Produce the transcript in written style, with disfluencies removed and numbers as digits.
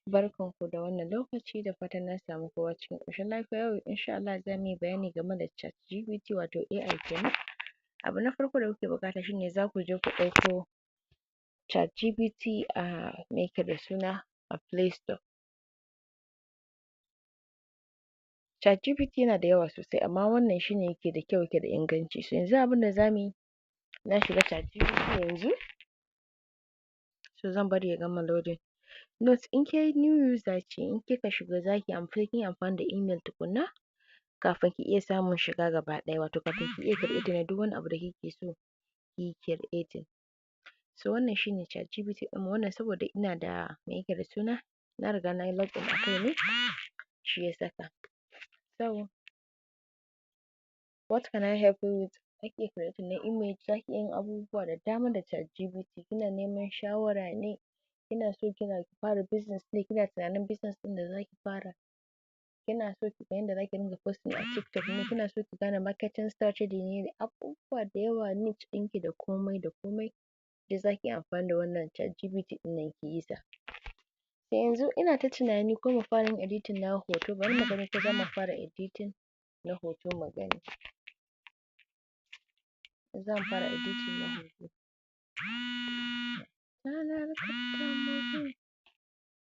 Barkanku da wannan lokaci, da fatan na samu kowa cikin ƙoshin lafiya. Yau insha Allah za mu yi bayani game da ChatGPT wato AI kenan. Abu na farko da kuke buƙata shi ne za ku je ku ɗauko ChatGPT me yake da suna a Play Store. ChatGPT yana da yawa sosai amma wannan shi ne yake da kyau, yake da inganci. So yanzu abin da za mu yi, na shiga ChatGPT yanzu, so zan bari ya gama loading. Note: in ke new user ce, in kika shiga za ki kin yi amfani da email tukunna kafin ki iya samun shiga gaba ɗaya, wato kafin ki iya creating na duk wani abu da kike so ki yi creating. So wannan shi ne ChatGPT ɗinmu, wannan saboda ina da me yake da suna, na riga na yi log in a kai ne, shi ya saka. So what can I help you with? Za ki iya creating na image, za ki iya yin abubuwa da dama da ChatGPT. Kina neman shawara ne, kina so ki fara business ne, kina tunanin business ɗin da za ki fara, kina so ki ga yanda za ki dinga posting a TikTok ne, kina so ki gane marketing strategy ne, abubuwa da yawa niche ɗinki da komai da komai duk za ki yi amfani da wannan ChatGPT ɗin nan ki yi sa. To yanzu ina ta tunani ko mu fara yin editing na hoto, bari mu gani ko za mu fara editing na hoto mu gani. Za mu fara editing na hoto.